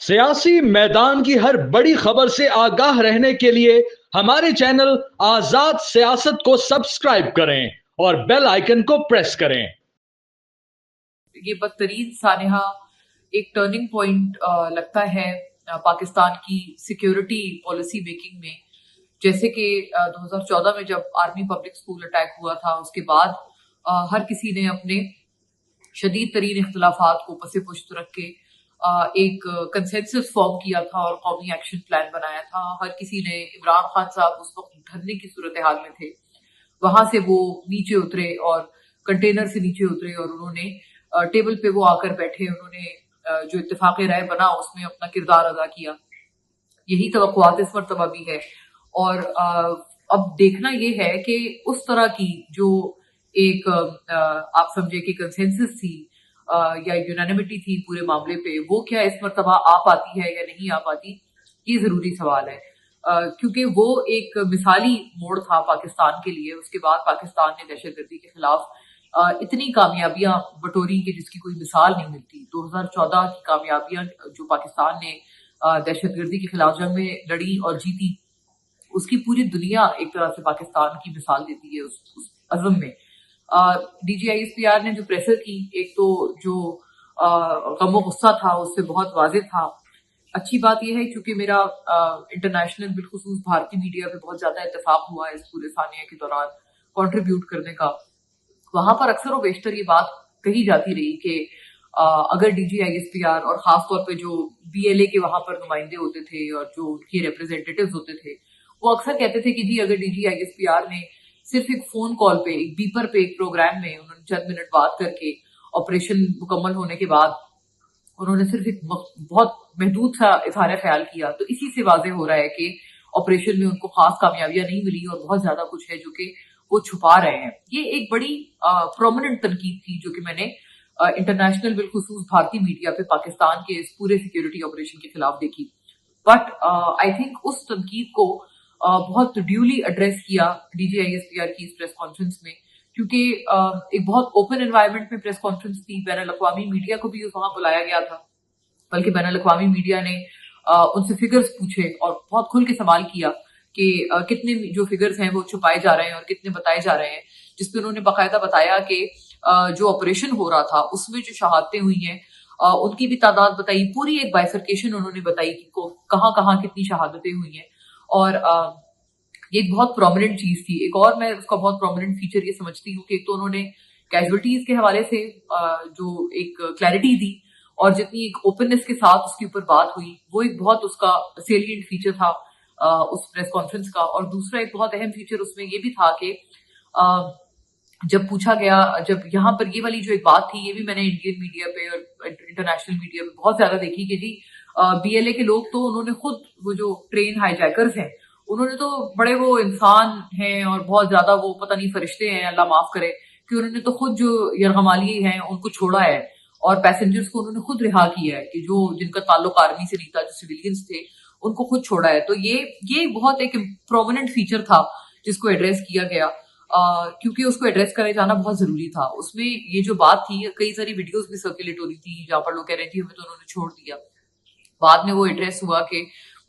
सियासी मैदान की हर बड़ी खबर से आगाह रहने के लिए हमारे चैनल आजाद सियासत को सब्सक्राइब करें और बेल आइकन को प्रेस करें। ये बदतरीन सानहा एक टर्निंग पॉइंट लगता है पाकिस्तान की सिक्योरिटी पॉलिसी मेकिंग में। जैसे कि 2014 में जब आर्मी पब्लिक स्कूल अटैक हुआ था, उसके बाद हर किसी ने अपने शदीद तरीन इख्तलाफात को पसे पुश्त रख के एक कंसेंसस फॉर्म किया था और कौमी एक्शन प्लान बनाया था। हर किसी ने, इमरान खान साहब उस वक्त धरने की सूरत हाल में थे, वहां से वो नीचे उतरे और कंटेनर से नीचे उतरे और उन्होंने टेबल पे वो आकर बैठे, उन्होंने जो इत्तेफाक राय बना उसमें अपना किरदार अदा किया। यही तवक्कुआत इस मर्तबा भी है। और अब देखना ये है कि उस तरह की जो एक आप समझे कि कंसेंसस थी या यूनानिमिटी थी पूरे मामले पे, वो क्या इस मर्तबा आ पाती है या नहीं आ पाती, ये जरूरी सवाल है। क्योंकि वो एक मिसाली मोड़ था पाकिस्तान के लिए। उसके बाद पाकिस्तान ने दहशतगर्दी के खिलाफ इतनी कामयाबियां बटोरी कि जिसकी कोई मिसाल नहीं मिलती। 2014 की कामयाबियां जो पाकिस्तान ने दहशतगर्दी के खिलाफ जंग में लड़ी और जीती, उसकी पूरी दुनिया एक तरह से पाकिस्तान की मिसाल देती है उस अज़म में। DGISPR ने जो प्रेशर की, एक तो जो गम गुस्सा था उससे बहुत वाज़ेह था। अच्छी बात यह है क्योंकि मेरा इंटरनेशनल बिलखुसूस भारतीय मीडिया पे बहुत ज्यादा इत्तेफाक हुआ इस पूरे सानिया के दौरान कंट्रीब्यूट करने का। वहां पर अक्सर व बेशतर ये बात कही जाती रही कि अगर DGISPR और खास तौर पे जो BLA के वहां पर नुमाइंदे होते थे और जो उनके रिप्रेजेंटेटिव्स होते थे, वो अक्सर कहते थे कि जी अगर DGISPR ने सिर्फ एक फोन कॉल पे, एक बीपर पे, एक प्रोग्राम में उन्होंने चंद मिनट बात करके ऑपरेशन मुकम्मल होने के बाद उन्होंने सिर्फ एक बहुत महदूद सा इज़हार ख्याल किया, तो इसी से वाज़ेह हो रहा है कि ऑपरेशन में उनको खास कामयाबियां नहीं मिली और बहुत ज्यादा कुछ है जो कि वो छुपा रहे हैं। ये एक बड़ी प्रोमिनेंट तनकीद थी जो कि मैंने इंटरनेशनल बिलखुसूस भारतीय मीडिया पे पाकिस्तान के इस पूरे सिक्योरिटी ऑपरेशन के खिलाफ देखी। बट आई थिंक उस तनकीद को बहुत ड्यूली एड्रेस किया DGISPR की इस प्रेस कॉन्फ्रेंस में, क्योंकि एक बहुत ओपन एनवायरनमेंट में प्रेस कॉन्फ्रेंस थी। बैनुल अक़वामी मीडिया को भी वहां बुलाया गया था, बल्कि बैनुल अक़वामी मीडिया ने उनसे फिगर्स पूछे और बहुत खुल के सवाल किया कि कितने जो फिगर्स हैं वो छुपाए जा रहे हैं और कितने बताए जा रहे हैं, जिसपे उन्होंने बाकायदा बताया कि जो ऑपरेशन हो रहा था उसमें जो शहादतें हुई हैं उनकी भी तादाद बताई। पूरी एक बाइफरकेशन उन्होंने बताई कि कहाँ कहाँ कितनी शहादतें हुई हैं। और ये एक बहुत प्रोमिनेंट चीज थी। एक और मैं उसका बहुत प्रोमिनेंट फीचर ये समझती हूँ कि एक तो उन्होंने कैजुअलिटीज के हवाले से जो एक क्लैरिटी दी और जितनी एक ओपननेस के साथ उसके ऊपर बात हुई, वो एक बहुत उसका सेलिएंट फीचर था उस प्रेस कॉन्फ्रेंस का। और दूसरा एक बहुत अहम फीचर उसमें ये भी था कि जब पूछा गया, जब यहाँ पर ये वाली जो एक बात थी, ये भी मैंने इंडियन मीडिया पे और इंटरनेशनल मीडिया पे बहुत ज्यादा देखी कि जी BLA के लोग तो उन्होंने खुद, वो जो ट्रेन हाईजैकर्स हैं, उन्होंने तो बड़े वो इंसान हैं और बहुत ज्यादा वो पता नहीं फरिश्ते हैं, अल्लाह माफ करे, कि उन्होंने तो खुद जो यरगमाली हैं उनको छोड़ा है और पैसेंजर्स को उन्होंने खुद रिहा किया है, कि जो जिनका ताल्लुक आर्मी से नहीं था, जो सिविलियंस थे, उनको खुद छोड़ा है। तो ये बहुत एक प्रोमिनेंट फीचर था जिसको एड्रेस किया गया, क्योंकि उसको एड्रेस करे जाना बहुत जरूरी था। उसमें ये जो बात थी, कई सारी वीडियोस भी सर्कुलेट हो रही थी जहां पर लोग कह रहे थे हमें तो उन्होंने छोड़ दिया। बाद में वो एड्रेस हुआ कि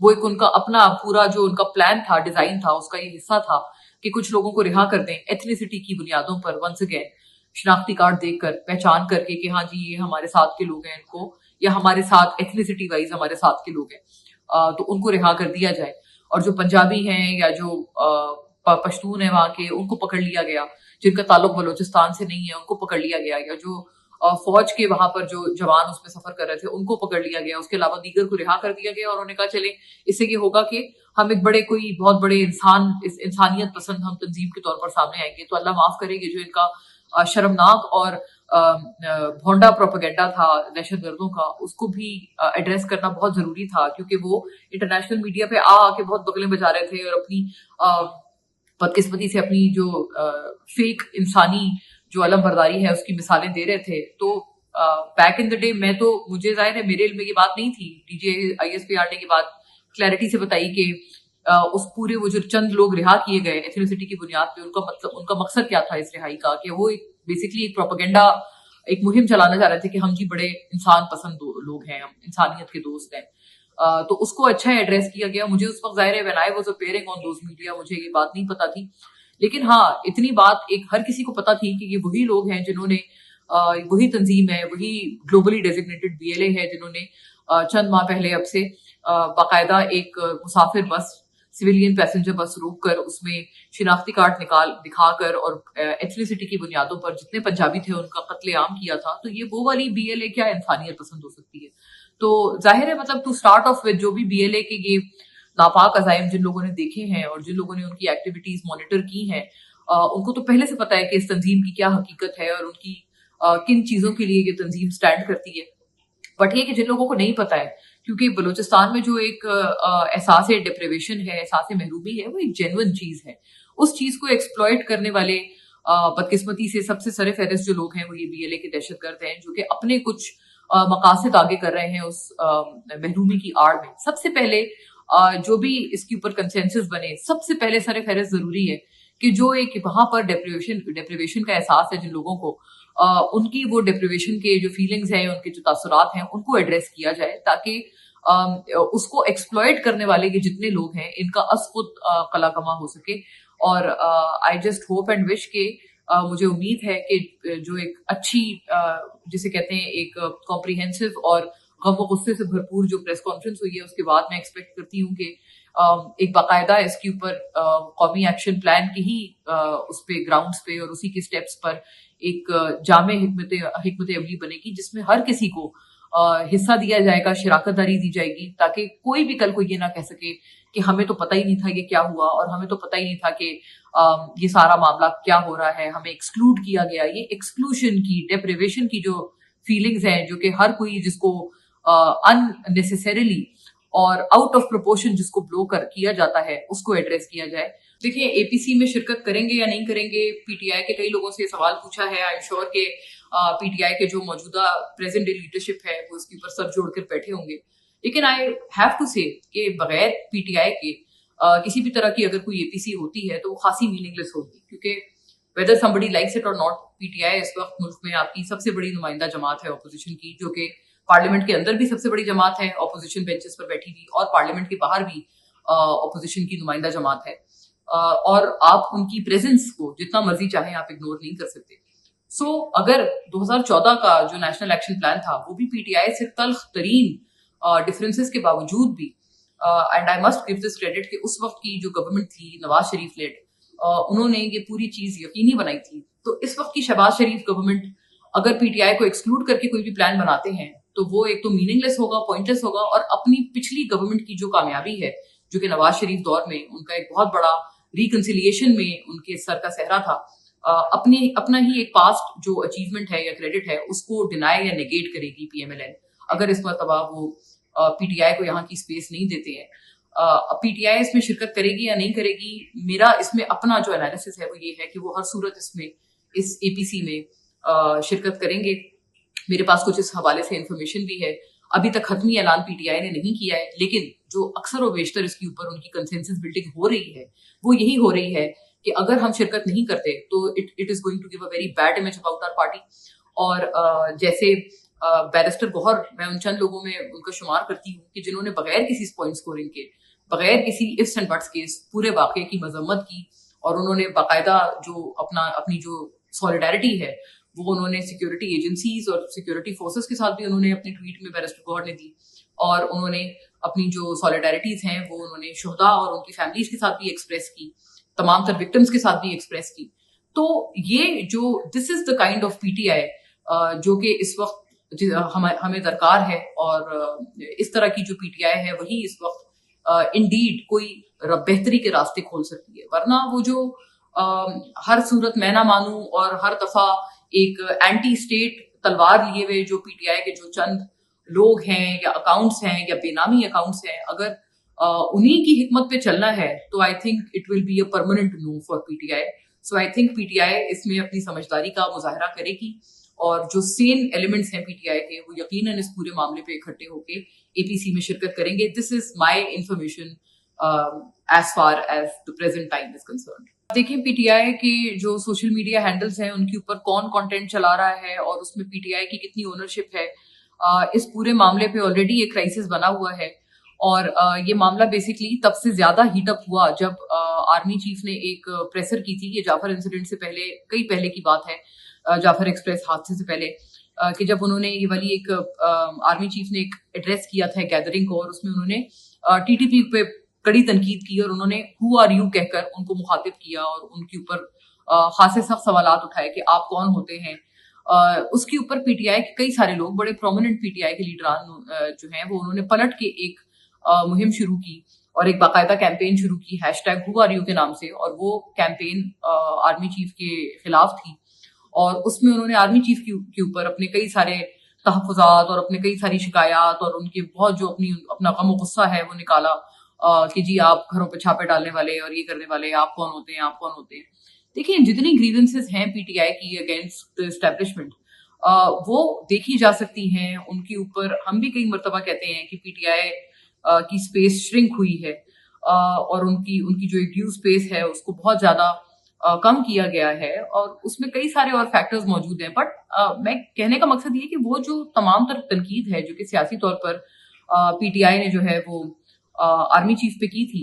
वो एक उनका अपना पूरा जो उनका प्लान था, डिजाइन था, उसका ये हिस्सा था कि कुछ लोगों को रिहा कर दें एथनिसिटी की बुनियादों पर, वंस अगेन शनाख्ती कार्ड देखकर, पहचान करके कि हाँ जी ये हमारे साथ के लोग हैं, इनको, या हमारे साथ एथनिसिटी वाइज हमारे साथ के लोग हैं, तो उनको रिहा कर दिया जाए। और जो पंजाबी हैं या जो पश्तून है वहां के, उनको पकड़ लिया गया। जिनका ताल्लुक बलोचिस्तान से नहीं है उनको पकड़ लिया गया, या जो फौज के वहां पर जो जवान उसमें सफर कर रहे थे उनको पकड़ लिया गया। उसके अलावा दीगर को रिहा कर दिया गया और उन्होंने कहा चले इससे ये होगा कि हम एक बड़े कोई बहुत बड़े इंसानियत पसंद हम तंजीम के तौर पर सामने आएंगे। तो अल्लाह माफ करेगी, जो इनका शर्मनाक और भोंडा प्रोपेगेंडा था दहशतगर्दों का, उसको भी एड्रेस करना बहुत जरूरी था, क्योंकि वो इंटरनेशनल मीडिया पे आके बहुत बगलें बजा रहे थे और अपनी बदकिस्मती से अपनी जो फेक इंसानी जो अलम बरदारी है उसकी मिसालें दे रहे थे। तो बैक इन द डे मैं तो, मुझे जाहिर है मेरे इल्म में ये बात नहीं थी, DGISPR ने ये बात क्लैरिटी से बताई कि उस पूरे वो जो चंद लोग रिहा किए गए एथनिसिटी की बुनियाद पे, उनका मकसद क्या था इस रिहाई का, कि वो बेसिकली एक प्रोपेगेंडा एक मुहिम चलाना चाह रहे थे कि हम जी बड़े इंसान पसंद लोग हैं, हम इंसानियत के दोस्त हैं, तो उसको अच्छा एड्रेस किया गया। मुझे उस वक्त जाहिर है when I was appearing on those media मुझे ये बात नहीं पता थी, लेकिन हाँ इतनी बात एक हर किसी को पता थी कि ये वही लोग हैं जिन्होंने वही तंजीम है, वही ग्लोबली डेजिग्नेटेड बीएलए है जिन्होंने चंद माह पहले अब से बाकायदा एक मुसाफिर बस, सिविलियन पैसेंजर बस रोक कर उसमें शिनाख्ती कार्ड दिखाकर और एथनिसिटी की बुनियादों पर जितने पंजाबी थे उनका कत्लेआम किया था। तो ये वो वाली बीएलए क्या इंसानियत पसंद हो सकती है? तो जाहिर है मतलब टू स्टार्ट ऑफ विद जो भी बीएलए के ये नापाक अजाइम जिन लोगों ने देखे हैं और जिन लोगों ने उनकी एक्टिविटीज मॉनिटर की हैं, उनको तो पहले से पता है कि इस तंजीम की क्या हकीकत है और उनकी किन चीजों के लिए ये तंजीम स्टैंड करती है। बट ये कि जिन लोगों को नहीं पता है, क्योंकि बलूचिस्तान में जो एक एहसास डिप्रिवेशन है, एहसास महरूमी है, वो एक जेन्युइन चीज है। उस चीज को एक्सप्लॉइट करने वाले बदकिस्मती से सबसे सरे फहरिस्त जो लोग हैं वो ये बीएलए के दहशतगर्द हैं, जो कि अपने कुछ मकासद आगे कर रहे हैं उस महरूमी की आड़ में। सबसे पहले जो भी इसके ऊपर कंसेंसस बने, सबसे पहले सरे फहरिस्त जरूरी है कि जो एक वहां पर डिप्रिवेशन का एहसास है जिन लोगों को, उनकी वो डिप्रिवेशन के जो फीलिंग्स हैं, उनके जो तासुरात हैं, उनको एड्रेस किया जाए ताकि उसको एक्सप्लॉइट करने वाले के जितने लोग हैं इनका खुद कला कमा हो सके। और I just hope and wish के मुझे उम्मीद है कि जो एक अच्छी जिसे कहते हैं एक कॉम्प्रिहेंसिव और गम व गुस्से से भरपूर जो प्रेस कॉन्फ्रेंस हुई है उसके बाद मैं एक्सपेक्ट करती हूँ कि एक बाकायदा इसके ऊपर कौमी एक्शन प्लान की ही उस पे ग्राउंड्स पे और उसी के स्टेप्स पर एक जामे हिकमत अमली बनेगी जिसमें हर किसी को हिस्सा दिया जाएगा, शिराकतदारी दी जाएगी, ताकि कोई भी कल को ये ना कह सके कि हमें तो पता ही नहीं था ये क्या हुआ और हमें तो पता ही नहीं था कि ये सारा मामला क्या हो रहा है, हमें एक्सक्लूड किया गया। ये एक्सक्लूशन की, डेप्रिवेशन की जो फीलिंग्स हैं, जो कि हर कोई जिसको अननेसेसरीली और आउट ऑफ प्रोपोर्शन जिसको ब्लो कर किया जाता है, उसको एड्रेस किया जाए। देखिए, एपीसी में शिरकत करेंगे या नहीं करेंगे, पीटीआई के कई लोगों से सवाल पूछा है। आई एम श्योर के पीटीआई के जो मौजूदा प्रेजेंट डे लीडरशिप है वो इसके ऊपर सर जोड़कर बैठे होंगे, लेकिन आई हैव टू से कि बगैर पीटीआई के किसी भी तरह की अगर कोई एपीसी होती है तो वो खासी मीनिंगलेस होगी, क्योंकि वेदर समबडी लाइक्स इट और नॉट, पीटीआई इस वक्त मुल्क में आपकी सबसे बड़ी नुमाइंदा जमात है अपोजिशन की, जो कि पार्लियामेंट के अंदर भी सबसे बड़ी जमात है, अपोजिशन बेंचेस पर बैठी हुई, और पार्लियामेंट के बाहर भी अपोजिशन की नुमाइंदा जमात है, और आप उनकी प्रेजेंस को जितना मर्जी चाहे आप इग्नोर नहीं कर सकते। सो अगर 2014 का जो नेशनल एक्शन प्लान था वो भी पीटीआई से तल्ख तरीन डिफरेंसेस के बावजूद भी, and I must give this credit कि उस वक्त की जो गवर्नमेंट थी नवाज शरीफ लेड, उन्होंने ये पूरी चीज यकीनी बनाई थी। तो इस वक्त की शहबाज शरीफ गवर्नमेंट अगर पीटीआई को एक्सक्लूड करके कोई भी प्लान बनाते हैं तो वो एक तो मीनिंगलेस होगा, पॉइंटलेस होगा, और अपनी पिछली गवर्नमेंट की जो कामयाबी है, जो कि नवाज शरीफ दौर में उनका एक बहुत बड़ा रिकंसिलिएशन में उनके सर का सहरा था, अपना ही एक पास्ट जो अचीवमेंट है या क्रेडिट है उसको डिनाई या नेगेट करेगी पीएमएलएन, अगर इस मरतबा वो पीटीआई को यहाँ की स्पेस नहीं देते हैं। पीटीआई इसमें शिरकत करेगी या नहीं करेगी, मेरा इसमें अपना जो एनालिसिस है वो ये है कि वो हर सूरत इसमें इस एपीसी में शिरकत करेंगे। मेरे पास कुछ इस हवाले से इंफॉर्मेशन भी है। अभी तक खत्मी ऐलान पीटीआई ने नहीं किया है, लेकिन जो अक्सर व बेशतर इसके ऊपर उनकी कंसेंसस बिल्डिंग हो रही है वो यही हो रही है कि अगर हम शिरकत नहीं करते तो it is going to give a very bad image about our party. और जैसे बैरिस्टर गौहर, मैं उन चंद लोगों में उनका शुमार करती हूँ कि जिन्होंने बगैर किसी पॉइंट स्कोरिंग के, बगैर किसी इफ्स एंड बट्स के पूरे वाकये की मजम्मत की, और उन्होंने बाकायदा जो अपनी जो सॉलिडारिटी है वो उन्होंने सिक्योरिटी एजेंसीज और सिक्योरिटी फोर्सेस के साथ भी उन्होंने अपनी ट्वीट में बैरिस्टर गौहर ने दी, और उन्होंने अपनी जो सॉलिडारिटीज हैं वो उन्होंने शुहदा और उनकी फैमिलीज के साथ भी एक्सप्रेस की, तमाम तर विक्टिम्स के साथ भी एक्सप्रेस की। तो ये जो this is the kind of PTI जो कि इस वक्त हमें दरकार है, और इस तरह की जो पीटीआई है वही इस वक्त इंडीड कोई बेहतरी के रास्ते खोल सकती है। वरना वो जो हर सूरत मैं ना मानूं और हर दफा एक एंटी स्टेट तलवार लिए हुए जो पीटीआई के जो चंद लोग हैं या अकाउंट्स हैं या बेनामी अकाउंट्स हैं, अगर उन्हीं की हिकमत पे चलना है तो I think it will be a permanent no for PTI. So I think PTI इसमें अपनी समझदारी का मुजाहरा करेगी, और जो सेन एलिमेंट्स हैं पीटीआई के वो यकीनन इस पूरे मामले पे इकट्ठे होके एपीसी में शिरकत करेंगे। This is my information as far as the present time is concerned. देखें पीटीआई के जो सोशल मीडिया हैंडल्स हैं उनके ऊपर कौन कंटेंट चला रहा है और उसमें पीटीआई की कितनी ओनरशिप है, इस पूरे मामले पे ऑलरेडी एक क्राइसिस बना हुआ है। और ये मामला बेसिकली तब से ज्यादा हीटअप हुआ जब आर्मी चीफ ने एक प्रेसर की थी। ये जाफर इंसिडेंट से पहले, कई पहले की बात है, जाफर एक्सप्रेस हादसे से पहले, कि जब उन्होंने ये वाली एक आर्मी चीफ ने एक एड्रेस किया था गैदरिंग को, और उसमें उन्होंने टीटीपी पे कड़ी तनकीद की और उन्होंने हु आर यू कहकर उनको मुखातिब किया और उनके ऊपर खासे सख्त सवालात उठाए कि आप कौन होते हैं। उसके ऊपर पीटीआई के कई सारे लोग, बड़े प्रोमिनेंट पीटीआई के लीडरान जो हैं वो, उन्होंने पलट के एक मुहिम शुरू की और एक बाकायदा कैंपेन शुरू की हैशटैग हु आर यू के नाम से। और वो कैंपेन आर्मी चीफ के खिलाफ थी और उसमें उन्होंने आर्मी चीफ के ऊपर अपने कई सारे तहफ़्फ़ुज़ात और अपने कई सारी शिकायत और उनके बहुत जो अपना गम और गुस्सा है वो निकाला, कि जी आप घरों पे छापे डालने वाले और ये करने वाले, आप कौन होते हैं, आप कौन होते हैं। देखिए जितनी ग्रीवेंसेस हैं पीटीआई की अगेंस्ट द एस्टेब्लिशमेंट, वो देखी जा सकती हैं। उनके ऊपर हम भी कई मर्तबा कहते हैं कि पीटीआई की स्पेस श्रिंक हुई है, और उनकी उनकी जो एक ड्यू स्पेस है उसको बहुत ज्यादा कम किया गया है और उसमें कई सारे और फैक्टर्स मौजूद हैं। बट मैं कहने का मकसद ये कि वो जो तमाम तर तनकीद है जो कि सियासी तौर पर पीटीआई ने जो है वो आर्मी चीफ पे की थी,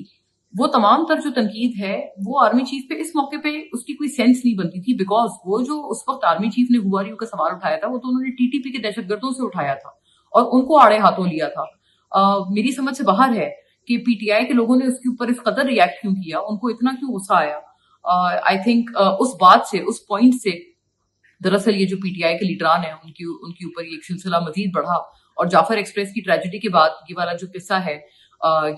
वो तमाम तर जो तनकीद है वो आर्मी चीफ पे इस मौके पे उसकी कोई सेंस नहीं बनती थी। बिकॉज वो जो उस वक्त आर्मी चीफ ने हु आर यू का सवाल उठाया था वो तो उन्होंने टीटीपी के दहशतगर्दों से उठाया था और उनको आड़े हाथों लिया था। मेरी समझ से बाहर है कि पीटीआई के लोगों ने उसके ऊपर इस कदर रिएक्ट क्यों किया, उनको इतना क्यों गुस्सा आया। आई थिंक उस बात से, उस पॉइंट से दरअसल ये जो पीटीआई के लीडरान है उनके ऊपर ये एक सिलसिला मजीद बढ़ा और जाफर एक्सप्रेस की ट्रेजेडी के बाद ये वाला जो किस्सा है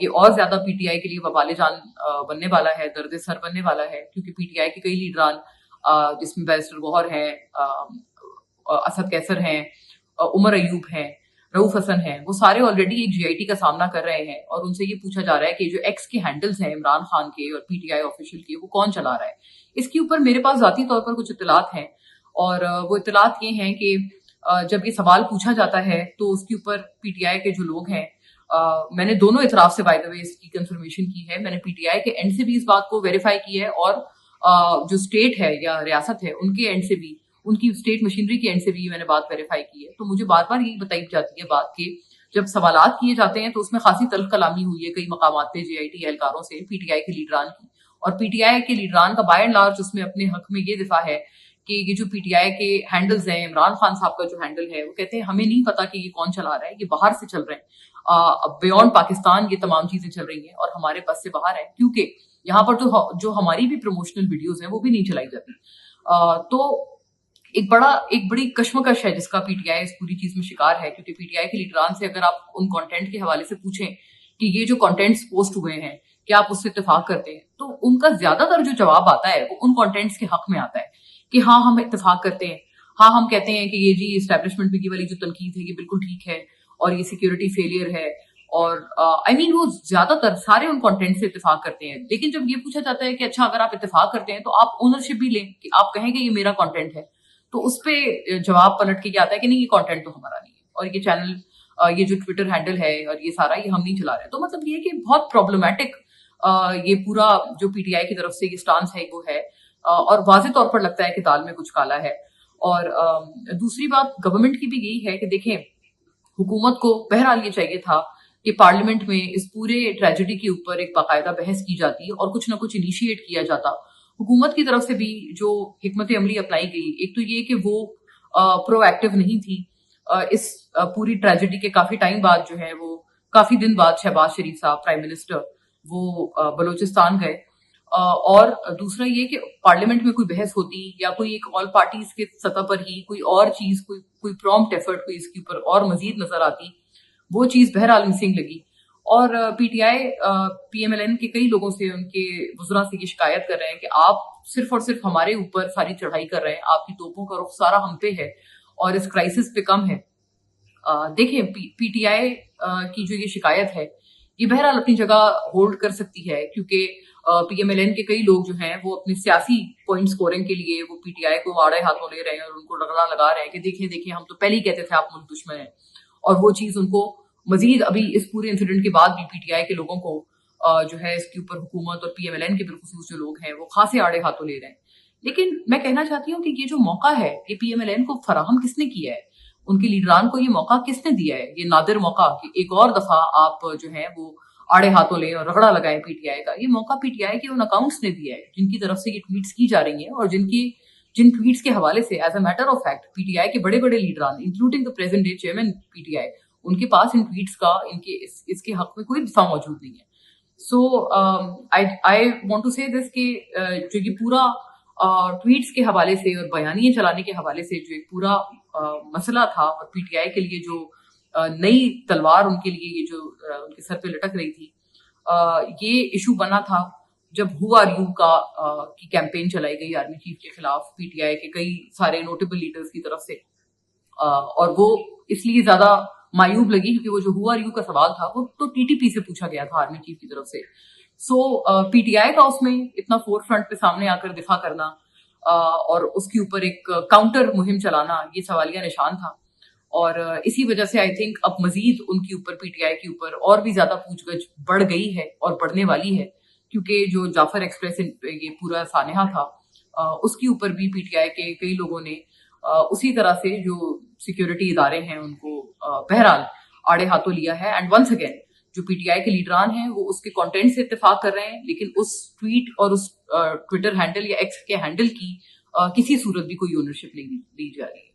ये और ज्यादा पीटीआई के लिए वबाले जान बनने वाला है, दर्द सर बनने वाला है। क्योंकि पीटीआई के कई लीडरान, जिसमें बैरिस्टर गौहर हैं, असद कैसर हैं, उमर अयूब हैं, रऊफ हसन हैं, वो सारे ऑलरेडी एक जीआईटी का सामना कर रहे हैं और उनसे ये पूछा जा रहा है कि जो एक्स के हैंडल्स हैं इमरान खान के और पीटीआई ऑफिशियल के, वो कौन चला रहा है। इसके ऊपर मेरे पास जाती तौर पर कुछ इत्तलात हैं और वो इत्तलात ये हैं कि जब ये सवाल पूछा जाता है तो उसके ऊपर पीटीआई के जो लोग हैं, मैंने दोनों इतराफ से बाय द वे इसकी कंफर्मेशन की है, मैंने पीटीआई के एंड से भी इस बात को वेरीफाई की है और जो स्टेट है या रियासत है उनके एंड से भी, उनकी स्टेट मशीनरी के एंड से भी मैंने बात वेरीफाई की है। तो मुझे बार बार यही बताई जाती है बात कि जब सवालात किए जाते हैं तो उसमें खासी तल्ख कलामी हुई है कई मकामात पे जीआईटी एहलकारों से पीटीआई के लीडरान की, और पीटीआई के लीडरान का बाय एंड लार्ज उसमें अपने हक में ये दिफा है कि ये जो पीटीआई के हैंडल्स हैं, इमरान खान साहब का जो हैंडल है, वो कहते हैं हमें नहीं पता कि ये कौन चला रहा है, ये बाहर से चल रहे हैं, बियॉन्ड पाकिस्तान ये तमाम चीजें चल रही हैं और हमारे बस से बाहर है, क्योंकि यहाँ पर तो जो हमारी भी प्रमोशनल वीडियोस हैं वो भी नहीं चलाई जाती। तो एक बड़ी कश्मकश है जिसका पीटीआई इस पूरी चीज में शिकार है। क्योंकि पीटीआई के लीडरान से अगर आप उन कंटेंट के हवाले से पूछें कि ये जो कंटेंट्स पोस्ट हुए हैं क्या आप उससे इत्तेफाक करते हैं, तो उनका ज्यादातर जो जवाब आता है वो उन कंटेंट्स के हक में आता है कि हाँ हम इत्तेफाक करते हैं, हाँ हम कहते हैं कि ये जी एस्टेब्लिशमेंट की वाली जो तनकीद है ये बिल्कुल ठीक है और ये सिक्योरिटी फेलियर है, और आई मीन वो ज्यादातर सारे उन कंटेंट से इत्तेफाक करते हैं। लेकिन जब ये पूछा जाता है कि अच्छा अगर आप इत्तेफाक करते हैं तो आप ओनरशिप भी लें, कि आप कहें कि ये मेरा कंटेंट है, तो उस पे जवाब पलट के क्या आता है कि नहीं ये कंटेंट तो हमारा नहीं है और ये चैनल, ये जो ट्विटर हैंडल है और ये सारा ये हम नहीं चला रहे। तो मतलब ये कि बहुत प्रॉब्लमैटिक ये पूरा जो पीटीआई की तरफ से ये स्टांस है वो है, और वाज़ेह तौर पर लगता है कि दाल में कुछ काला है। और दूसरी बात गवर्नमेंट की भी यही है कि देखें हुकूमत को बहरहाल ये चाहिए था कि पार्लियामेंट में इस पूरे ट्रेजेडी के ऊपर एक बाकायदा बहस की जाती और कुछ ना कुछ इनिशिएट किया जाता। हुकूमत की तरफ से भी जो हिकमत अमली अपनाई गई, एक तो ये कि वो प्रोएक्टिव नहीं थी। इस पूरी ट्रेजेडी के काफी टाइम बाद जो है वो काफी दिन बाद शहबाज शरीफ साहब प्राइम मिनिस्टर वो बलूचिस्तान गए, और दूसरा ये कि पार्लियामेंट में कोई बहस होती या कोई एक ऑल पार्टीज के सतह पर ही कोई और चीज, कोई प्रॉम्प्ट एफर्ट कोई इसके ऊपर और मजीद नजर आती, वो चीज बहरहाल मिसिंग लगी। और पीटीआई पीएमएलएन के कई लोगों से, उनके वज़रा से ये शिकायत कर रहे हैं कि आप सिर्फ और सिर्फ हमारे ऊपर सारी चढ़ाई कर रहे हैं, आपकी तोपों का रुख सारा हम पे है और इस क्राइसिस पे कम है। देखें पीटीआई की जो ये शिकायत है ये बहरहाल अपनी जगह होल्ड कर सकती है, क्योंकि पीएमएलएन के कई लोग जो हैं वो अपने सियासी पॉइंट स्कोरिंग के लिए वो पीटीआई को आड़े हाथों ले रहे हैं और उनको रगड़ा लगा रहे हैं कि देखिए हम तो पहले ही कहते थे आप मुल्क दुश्मन हैं, और वो चीज उनको मजीद अभी इस पूरे इंसिडेंट के बाद भी पीटीआई के लोगों को جو ہے اس کے اوپر حکومت اور پی ایم ایل این کے بالخصوص جو لوگ ہیں وہ خاصے آڑے ہاتھوں لے رہے ہیں. لیکن میں کہنا چاہتی ہوں کہ یہ جو موقع ہے یہ پی ایم ایل این کو فراہم کس نے کیا ہے, ان کے لیڈران کو یہ موقع کس نے دیا ہے, یہ نادر موقع کہ ایک اور دفعہ آپ جو ہے وہ آڑے ہاتھوں لیں اور رگڑا لگائیں پی ٹی آئی کا. یہ موقع پی ٹی آئی کے ان اکاؤنٹس نے دیا ہے جن کی طرف سے یہ ٹویٹس کی جا رہی ہیں, اور جن ٹویٹس کے حوالے سے as a matter of fact P T I کے بڑے بڑے لیڈران including the present day chairman P T I, ان کے پاس ان ٹویٹس کا اس کے حق میں کوئی دفاع موجود نہیں ہے. سو آئی وانٹ ٹو سے دس کہ جو یہ پورا ٹویٹس کے حوالے سے اور بیانیے چلانے کے حوالے سے جو ایک پورا مسئلہ تھا, اور پی ٹی آئی کے لیے جو نئی تلوار ان کے لیے یہ جو ان کے سر پہ لٹک رہی تھی, یہ ایشو بنا تھا جب ہو آر یو کی کیمپین چلائی گئی آرمی چیف کے خلاف پی ٹی آئی کے کئی سارے نوٹیبل لیڈرز کی طرف سے, اور وہ اس لیے زیادہ معیوب لگی کیونکہ وہ جو ہو آر یو کا سوال تھا وہ تو ٹی ٹی پی سے پوچھا گیا تھا آرمی چیف کی طرف سے. سو پی ٹی آئی کا اس میں اتنا فور فرنٹ پہ سامنے آ کر دفاع کرنا اور اس کے اوپر ایک کاؤنٹر مہم چلانا یہ سوالیہ نشان تھا, اور اسی وجہ سے آئی تھنک اب مزید ان کے اوپر پی ٹی آئی کے اوپر اور بھی زیادہ پوچھ گچھ بڑھ گئی ہے اور بڑھنے والی ہے, کیونکہ جو جعفر ایکسپریس یہ پورا سانحہ تھا اس کے اوپر بھی پی ٹی آئی کے کئی لوگوں نے اسی طرح سے جو سیکیورٹی ادارے ہیں ان کو بہرحال آڑے ہاتھوں لیا ہے. اینڈ ونس اگین جو پی ٹی آئی کے لیڈران ہیں وہ اس کے کانٹینٹ سے اتفاق کر رہے ہیں, لیکن اس ٹویٹ اور اس ٹویٹر ہینڈل یا ایکس کے ہینڈل کی کسی صورت بھی کوئی اونرشپ نہیں دی جا رہی ہے.